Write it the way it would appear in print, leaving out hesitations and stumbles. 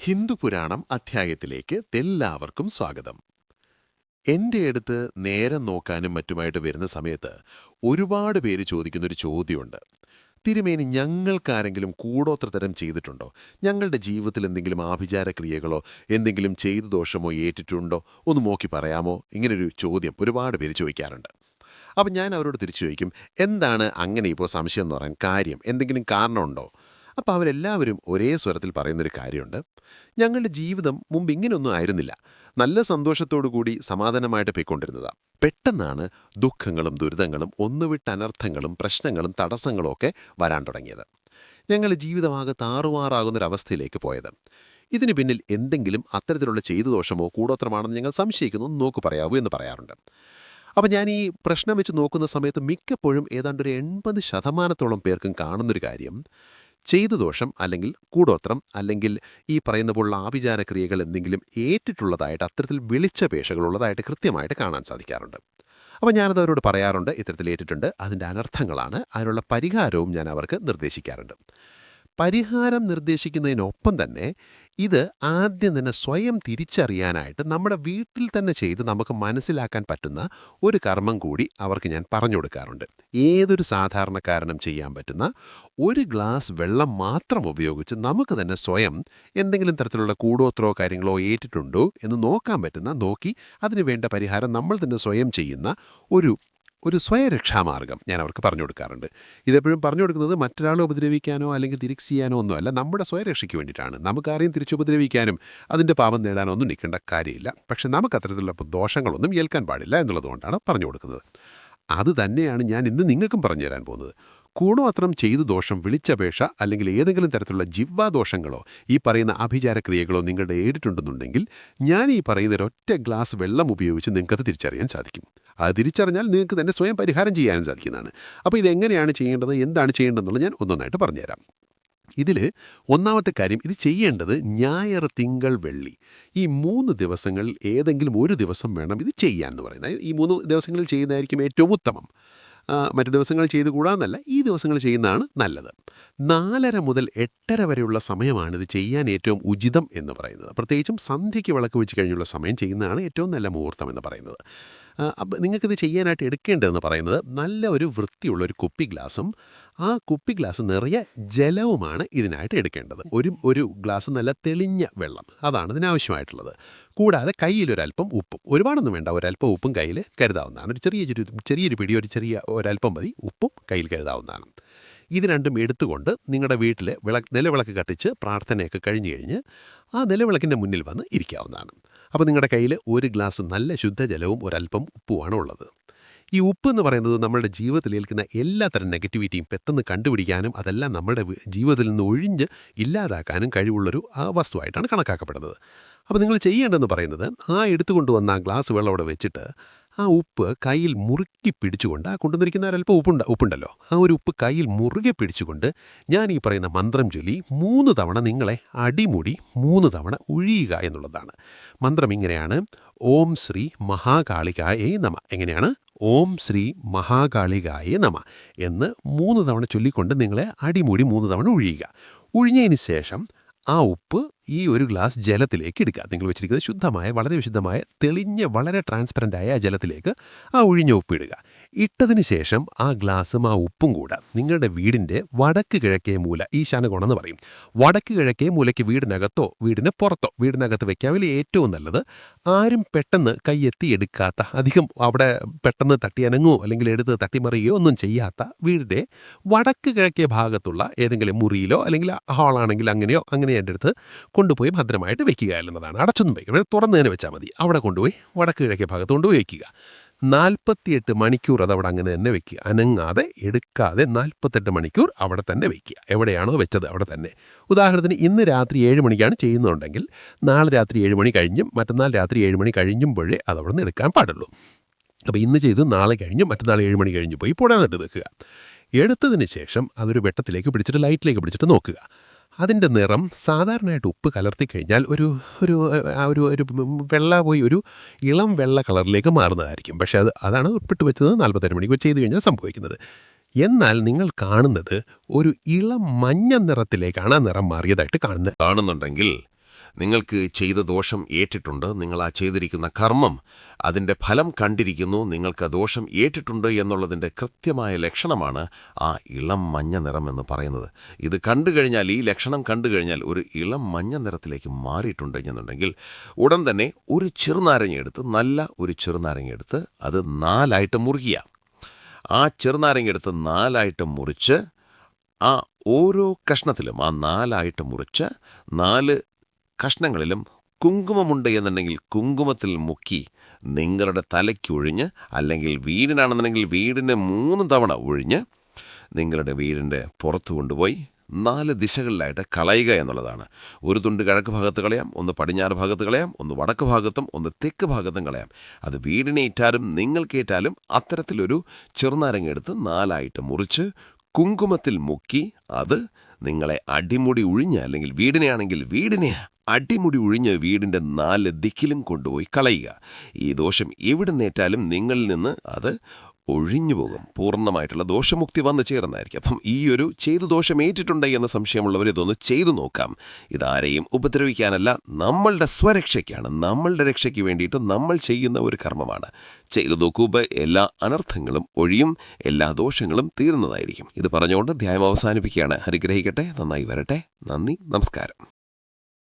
ഹിന്ദുപുരാണം അധ്യായത്തിലേക്ക് എല്ലാവർക്കും സ്വാഗതം. എൻ്റെ അടുത്ത് നേരം നോക്കാനും മറ്റുമായിട്ട് വരുന്ന സമയത്ത് ഒരുപാട് പേര് ചോദിക്കുന്നൊരു ചോദ്യമുണ്ട്. തിരുമേനി, ഞങ്ങൾക്കാരെങ്കിലും കൂടോത്രതരം ചെയ്തിട്ടുണ്ടോ? ഞങ്ങളുടെ ജീവിതത്തിൽ എന്തെങ്കിലും ആഭിചാരക്രിയകളോ എന്തെങ്കിലും ചെയ്തു ദോഷമോ ഏറ്റിട്ടുണ്ടോ? ഒന്ന് നോക്കി പറയാമോ? ഇങ്ങനൊരു ചോദ്യം ഒരുപാട് പേര് ചോദിക്കാറുണ്ട്. അപ്പം ഞാൻ അവരോട് തിരിച്ചു ചോദിക്കും, എന്താണ് അങ്ങനെ ഇപ്പോൾ സംശയം എന്ന് പറയാൻ കാര്യം? എന്തെങ്കിലും കാരണമുണ്ടോ? അപ്പോൾ അവരെല്ലാവരും ഒരേ സ്വരത്തിൽ പറയുന്നൊരു കാര്യമുണ്ട്. ഞങ്ങളുടെ ജീവിതം മുമ്പ് ഇങ്ങനെയൊന്നും ആയിരുന്നില്ല. നല്ല സന്തോഷത്തോടു കൂടി സമാധാനമായിട്ട് പോയിക്കൊണ്ടിരുന്നതാ. പെട്ടെന്നാണ് ദുഃഖങ്ങളും ദുരിതങ്ങളും ഒന്നുവിട്ട് അനർത്ഥങ്ങളും പ്രശ്നങ്ങളും തടസ്സങ്ങളും ഒക്കെ വരാൻ തുടങ്ങിയത്. ഞങ്ങളുടെ ജീവിതമാകെ താറുമാറാകുന്നൊരവസ്ഥയിലേക്ക് പോയത്. ഇതിന് പിന്നിൽ എന്തെങ്കിലും അത്തരത്തിലുള്ള ചെയ്തു ദോഷമോ കൂടോത്രമാണെന്ന് ഞങ്ങൾ സംശയിക്കുന്നു, ഒന്ന് നോക്കു പറയാവൂ എന്ന് പറയാറുണ്ട്. അപ്പം ഞാൻ ഈ പ്രശ്നം വെച്ച് നോക്കുന്ന സമയത്ത് മിക്കപ്പോഴും ഏതാണ്ട് ഒരു 80% പേർക്കും കാണുന്നൊരു കാര്യം, ചെയ്തു ദോഷം അല്ലെങ്കിൽ കൂടോത്രം അല്ലെങ്കിൽ ഈ പറയുന്ന പോലുള്ള ആഭിചാരക്രിയകൾ എന്തെങ്കിലും ഏറ്റിട്ടുള്ളതായിട്ട് അത്തരത്തിൽ വിളിച്ചപേക്ഷകളുള്ളതായിട്ട് കൃത്യമായിട്ട് കാണാൻ സാധിക്കാറുണ്ട്. അപ്പോൾ ഞാനത് അവരോട് പറയാറുണ്ട്, ഇത്തരത്തിൽ ഏറ്റിട്ടുണ്ട്, അതിൻ്റെ അനർത്ഥങ്ങളാണ്, അതിനുള്ള പരിഹാരവും ഞാൻ അവർക്ക് നിർദ്ദേശിക്കാറുണ്ട്. പരിഹാരം നിർദ്ദേശിക്കുന്നതിനൊപ്പം തന്നെ ഇത് ആദ്യം തന്നെ സ്വയം തിരിച്ചറിയാനായിട്ട് നമ്മുടെ വീട്ടിൽ തന്നെ ചെയ്ത് നമുക്ക് മനസ്സിലാക്കാൻ പറ്റുന്ന ഒരു കർമ്മം കൂടി അവർക്ക് ഞാൻ പറഞ്ഞു കൊടുക്കാറുണ്ട്. ഏതൊരു സാധാരണക്കാരനും ചെയ്യാൻ പറ്റുന്ന ഒരു ഗ്ലാസ് വെള്ളം മാത്രം ഉപയോഗിച്ച് നമുക്ക് തന്നെ സ്വയം എന്തെങ്കിലും തരത്തിലുള്ള കൂടോത്രോ കാര്യങ്ങളോ ഏറ്റിട്ടുണ്ടോ എന്ന് നോക്കാൻ പറ്റുന്ന, നോക്കി അതിന് വേണ്ട പരിഹാരം നമ്മൾ തന്നെ സ്വയം ചെയ്യുന്ന ഒരു ഒരു സ്വയരക്ഷാമാർഗം ഞാൻ അവർക്ക് പറഞ്ഞു കൊടുക്കാറുണ്ട്. ഇതെപ്പോഴും പറഞ്ഞു കൊടുക്കുന്നത് മറ്റൊരാളെ ഉപദ്രവിക്കാനോ അല്ലെങ്കിൽ തിരിച്ച് ചെയ്യാനോ ഒന്നുമല്ല, നമ്മുടെ സ്വയരക്ഷയ്ക്ക് വേണ്ടിയിട്ടാണ്. നമുക്കാരെയും തിരിച്ചുപദ്രവിക്കാനും അതിൻ്റെ പാപം നേടാനോ ഒന്നും നിൽക്കേണ്ട കാര്യമില്ല. പക്ഷെ നമുക്ക് അത്തരത്തിലുള്ള ദോഷങ്ങളൊന്നും ഏൽക്കാൻ പാടില്ല എന്നുള്ളതുകൊണ്ടാണ് പറഞ്ഞു കൊടുക്കുന്നത്. അത് തന്നെയാണ് ഞാൻ ഇന്ന് നിങ്ങൾക്കും പറഞ്ഞു തരാൻ പോകുന്നത്. കൂടോത്രം ചെയ്തു ദോഷം, വിളിച്ചപേക്ഷ അല്ലെങ്കിൽ ഏതെങ്കിലും തരത്തിലുള്ള ജിഹ്വാദോഷങ്ങളോ ഈ പറയുന്ന അഭിചാരക്രിയകളോ നിങ്ങളുടെ ഏറ്റിട്ടുണ്ടെന്നുണ്ടെങ്കിൽ ഞാൻ ഈ പറയുന്ന ഒരൊറ്റ ഗ്ലാസ് വെള്ളം ഉപയോഗിച്ച് നിങ്ങൾക്കത് തിരിച്ചറിയാൻ സാധിക്കും. അത് തിരിച്ചറിഞ്ഞാൽ നിങ്ങൾക്ക് തന്നെ സ്വയം പരിഹാരം ചെയ്യാനും സാധിക്കുന്നതാണ്. അപ്പോൾ ഇതെങ്ങനെയാണ് ചെയ്യേണ്ടത്, എന്താണ് ചെയ്യേണ്ടതെന്നുള്ളത് ഞാൻ ഒന്നൊന്നായിട്ട് പറഞ്ഞുതരാം. ഇതിൽ ഒന്നാമത്തെ കാര്യം, ഇത് ചെയ്യേണ്ടത് ഞായർ, തിങ്കൾ, വെള്ളി ഈ 3 ദിവസങ്ങളിൽ ഏതെങ്കിലും ഒരു ദിവസം വേണം ഇത് ചെയ്യാൻ എന്ന് പറയുന്നത്. ഈ 3 ദിവസങ്ങളിൽ ചെയ്യുന്നതായിരിക്കും ഏറ്റവും ഉത്തമം. മറ്റു ദിവസങ്ങൾ ചെയ്തു കൂടാന്നല്ല, ഈ ദിവസങ്ങൾ ചെയ്യുന്നതാണ് നല്ലത്. 4:30 മുതൽ 8:30 വരെയുള്ള സമയമാണിത് ചെയ്യാൻ ഏറ്റവും ഉചിതം എന്ന് പറയുന്നത്. പ്രത്യേകിച്ചും സന്ധ്യയ്ക്ക് വിളക്ക് വെച്ച് കഴിഞ്ഞുള്ള സമയം ചെയ്യുന്നതാണ് ഏറ്റവും നല്ല മുഹൂർത്തം എന്ന് പറയുന്നത്. അപ്പം നിങ്ങൾക്കിത് ചെയ്യാനായിട്ട് എടുക്കേണ്ടതെന്ന് പറയുന്നത്, നല്ല ഒരു വൃത്തിയുള്ള ഒരു കുപ്പി ഗ്ലാസും ആ കുപ്പി ഗ്ലാസ് നിറയെ ജലവുമാണ് ഇതിനായിട്ട് എടുക്കേണ്ടത്. ഒരു ഗ്ലാസ് നല്ല തെളിഞ്ഞ വെള്ളം, അതാണ് ഇതിനാവശ്യമായിട്ടുള്ളത്. കൂടാതെ കയ്യിലൊരല്പം ഉപ്പും, ഒരുപാടൊന്നും വേണ്ട, ഒരല്പം ഉപ്പും കയ്യിൽ കരുതാവുന്നതാണ്. ഒരു ചെറിയൊരു പിടി, ഒരല്പം മതി ഉപ്പും കയ്യിൽ കരുതാവുന്നതാണ്. ഇത് രണ്ടും എടുത്തുകൊണ്ട് നിങ്ങളുടെ വീട്ടിൽ നിലവിളക്ക് കത്തിച്ച് പ്രാർത്ഥനയൊക്കെ കഴിഞ്ഞ് കഴിഞ്ഞ് ആ നിലവിളക്കിൻ്റെ മുന്നിൽ വന്ന് ഇരിക്കാവുന്നതാണ്. അപ്പോൾ നിങ്ങളുടെ കയ്യിൽ ഒരു ഗ്ലാസ് നല്ല ശുദ്ധജലവും ഒരല്പം ഉപ്പുമാണ് ഉള്ളത്. ഈ ഉപ്പ് എന്ന് പറയുന്നത് നമ്മുടെ ജീവിതത്തിൽ ഏൽക്കുന്ന എല്ലാത്തരം നെഗറ്റിവിറ്റിയും പെട്ടെന്ന് കണ്ടുപിടിക്കാനും അതെല്ലാം നമ്മുടെ ജീവിതത്തിൽ നിന്ന് ഒഴിഞ്ഞ് ഇല്ലാതാക്കാനും കഴിവുള്ളൊരു വസ്തുവായിട്ടാണ് കണക്കാക്കപ്പെടുന്നത്. അപ്പോൾ നിങ്ങൾ ചെയ്യേണ്ടതെന്ന് പറയുന്നത്, ആ എടുത്തുകൊണ്ടുവന്ന ആ ഗ്ലാസ് വെള്ളം അവിടെ വെച്ചിട്ട് ആ ഉപ്പ് കയ്യിൽ മുറുക്കി പിടിച്ചുകൊണ്ട്, ആ കൊണ്ടുവന്നിരിക്കുന്ന ഒരല്പം ഉപ്പുണ്ടല്ലോ, ആ ഒരു ഉപ്പ് കയ്യിൽ മുറുകെ പിടിച്ചുകൊണ്ട് ഞാൻ ഈ പറയുന്ന മന്ത്രം ചൊല്ലി 3 തവണ നിങ്ങളെ അടിമുടി 3 തവണ ഒഴിയുക എന്നുള്ളതാണ്. മന്ത്രം ഇങ്ങനെയാണ്: ഓം ശ്രീ മഹാകാളികായേ നമ. എങ്ങനെയാണ്? ഓം ശ്രീ മഹാകാളികായേ നമ എന്ന് 3 തവണ ചൊല്ലിക്കൊണ്ട് നിങ്ങളെ അടിമുടി 3 തവണ ഒഴിയുക. ഒഴിഞ്ഞതിന് ശേഷം ആ ഉപ്പ് ഈ ഒരു ഗ്ലാസ് ജലത്തിലേക്ക് എടുക്കുക. നിങ്ങൾ വെച്ചിരിക്കുന്നത് ശുദ്ധമായ, വളരെ വിശുദ്ധമായ, തെളിഞ്ഞ, വളരെ ട്രാൻസ്പെറൻ്റായ ആ ജലത്തിലേക്ക് ആ ഒഴിഞ്ഞ ഉപ്പ് ഇടുക. ഇട്ടതിന് ശേഷം ആ ഗ്ലാസും ആ ഉപ്പും കൂടെ നിങ്ങളുടെ വീടിൻ്റെ വടക്ക് കിഴക്കേ മൂല, ഈശാനകോണം എന്ന് പറയും, വടക്ക് കിഴക്കേ മൂലയ്ക്ക് വീടിനകത്തോ വീടിന് പുറത്തോ, വീടിനകത്ത് വയ്ക്കാവിൽ ഏറ്റവും നല്ലത്. ആരും പെട്ടെന്ന് കൈയെത്തി എടുക്കാത്ത, അധികം അവിടെ പെട്ടെന്ന് തട്ടിയനങ്ങുകയോ അല്ലെങ്കിൽ എടുത്ത് തട്ടിമറിയുകയോ ഒന്നും ചെയ്യാത്ത വീടിൻ്റെ വടക്ക് കിഴക്കേ ഭാഗത്തുള്ള ഏതെങ്കിലും മുറിയിലോ അല്ലെങ്കിൽ ഹാളാണെങ്കിൽ അങ്ങനെയോ അങ്ങനെ എൻ്റെ അടുത്ത് കൊണ്ടുപോയി ഭദ്രമായിട്ട് വെക്കുക എന്നതാണ്. അടച്ചൊന്നും വയ്ക്കുക, തുറന്ന് തന്നെ വെച്ചാൽ മതി. അവിടെ കൊണ്ടുപോയി വടക്ക് കിഴക്കേ ഭാഗത്ത് കൊണ്ടുപോയി വയ്ക്കുക. 48 മണിക്കൂർ അതവിടെ അങ്ങനെ തന്നെ വെക്കുക, അനങ്ങാതെ എടുക്കാതെ 48 മണിക്കൂർ അവിടെ തന്നെ വെക്കുക. എവിടെയാണോ വെച്ചത് അവിടെ തന്നെ. ഉദാഹരണത്തിന് ഇന്ന് രാത്രി 7 മണിക്കാണ് ചെയ്യുന്നുണ്ടെങ്കിൽ നാളെ രാത്രി 7 മണി കഴിഞ്ഞും മറ്റന്നാൾ രാത്രി 7 മണി കഴിയുമ്പോഴേ അതവിടെ നിന്ന് എടുക്കാൻ പാടുള്ളൂ. അപ്പോൾ ഇന്ന് ചെയ്ത് നാളെ കഴിഞ്ഞ് മറ്റന്നാൾ 7 മണി കഴിഞ്ഞ് പോയി പുഴന്നിട്ട് വെക്കുക. എടുത്തതിന് ശേഷം അതൊരു വെട്ടത്തിലേക്ക് പിടിച്ചിട്ട് ലൈറ്റിലേക്ക് പിടിച്ചിട്ട് നോക്കുക. അതിൻ്റെ നിറം സാധാരണയായിട്ട് ഉപ്പ് കലർത്തി കഴിഞ്ഞാൽ ഒരു ഒരു ഒരു ഒരു വെള്ള പോയി ഒരു ഇളം വെള്ള കളറിലേക്ക് മാറുന്നതായിരിക്കും. പക്ഷേ അതാണ് ഉപ്പിട്ട് വെച്ചത് 48 മണിക്കൂർ ചെയ്ത് കഴിഞ്ഞാൽ സംഭവിക്കുന്നത്. എന്നാൽ നിങ്ങൾ കാണുന്നത് ഒരു ഇളം മഞ്ഞ നിറത്തിലേക്കാണ് ആ നിറം മാറിയതായിട്ട് കാണുന്നുണ്ടെങ്കിൽ നിങ്ങൾക്ക് ചെയ്ത ദോഷം ഏറ്റിട്ടുണ്ട്, നിങ്ങൾ ആ ചെയ്തിരിക്കുന്ന കർമ്മം അതിൻ്റെ ഫലം കണ്ടിരിക്കുന്നു, നിങ്ങൾക്ക് ആ ദോഷം ഏറ്റിട്ടുണ്ട് എന്നുള്ളതിൻ്റെ കൃത്യമായ ലക്ഷണമാണ് ആ ഇളം മഞ്ഞ നിറം എന്ന് പറയുന്നത്. ഇത് കണ്ടു കഴിഞ്ഞാൽ, ഈ ലക്ഷണം കണ്ടു കഴിഞ്ഞാൽ ഒരു ഇളം മഞ്ഞ നിറത്തിലേക്ക് മാറിയിട്ടുണ്ട് എന്നുണ്ടെങ്കിൽ ഉടൻ തന്നെ ഒരു ചെറുനാരങ്ങ എടുത്ത്, നല്ല ഒരു ചെറുനാരങ്ങ എടുത്ത് അത് 4ആയിട്ട് മുറിക്കുക. ആ ചെറുനാരങ്ങ എടുത്ത് 4ആയിട്ട് മുറിച്ച് ആ ഓരോ കഷ്ണത്തിലും, ആ 4ആയിട്ട് മുറിച്ച് 4 കഷ്ണങ്ങളിലും കുങ്കുമമുണ്ട് എന്നുണ്ടെങ്കിൽ കുങ്കുമത്തിൽ മുക്കി നിങ്ങളുടെ തലയ്ക്കൊഴിഞ്ഞ്, അല്ലെങ്കിൽ വീടിനാണെന്നുണ്ടെങ്കിൽ വീടിന് 3 തവണ ഒഴിഞ്ഞ് നിങ്ങളുടെ വീടിൻ്റെ പുറത്തു കൊണ്ടുപോയി 4 ദിശകളിലായിട്ട് കളയുക എന്നുള്ളതാണ്. ഒരു തുണ്ട് കിഴക്ക് ഭാഗത്ത് കളയാം, ഒന്ന് പടിഞ്ഞാറ് ഭാഗത്ത് കളയാം, ഒന്ന് വടക്ക് ഭാഗത്തും ഒന്ന് തെക്ക് ഭാഗത്തും കളയാം. അത് വീടിനേറ്റാലും നിങ്ങൾക്കേറ്റാലും അത്തരത്തിലൊരു ചെറുനാരങ്ങ എടുത്ത് 4ആയിട്ട് മുറിച്ച് കുങ്കുമത്തിൽ മുക്കി അത് നിങ്ങളെ അടിമുടി ഉഴിഞ്ഞ്, അല്ലെങ്കിൽ വീടിനെയാണെങ്കിൽ വീടിനെ അടിമുടി ഉഴിഞ്ഞ് വീടിൻ്റെ 4 ദിക്കിലും കൊണ്ടുപോയി കളയുക. ഈ ദോഷം എവിടുന്നേറ്റാലും നിങ്ങളിൽ നിന്ന് അത് ഒഴിഞ്ഞു പോകും. പൂർണ്ണമായിട്ടുള്ള ദോഷമുക്തി വന്നു ചേർന്നായിരിക്കും. അപ്പം ഈ ഒരു ചെയ്തു ദോഷമേറ്റിട്ടുണ്ട് എന്ന സംശയമുള്ളവർ ഇതൊന്ന് ചെയ്തു നോക്കാം. ഇതാരെയും ഉപദ്രവിക്കാനല്ല, നമ്മളുടെ സ്വരക്ഷയ്ക്കാണ്, നമ്മളുടെ രക്ഷയ്ക്ക് വേണ്ടിയിട്ട് നമ്മൾ ചെയ്യുന്ന ഒരു കർമ്മമാണ്. ചെയ്തു നോക്കുമ്പോൾ എല്ലാ അനർത്ഥങ്ങളും ഒഴിയും, എല്ലാ ദോഷങ്ങളും തീർന്നതായിരിക്കും. ഇത് പറഞ്ഞുകൊണ്ട് ധ്യാനം അവസാനിപ്പിക്കുകയാണ്. അനുഗ്രഹിക്കട്ടെ, നന്നായി വരട്ടെ. നന്ദി, നമസ്കാരം.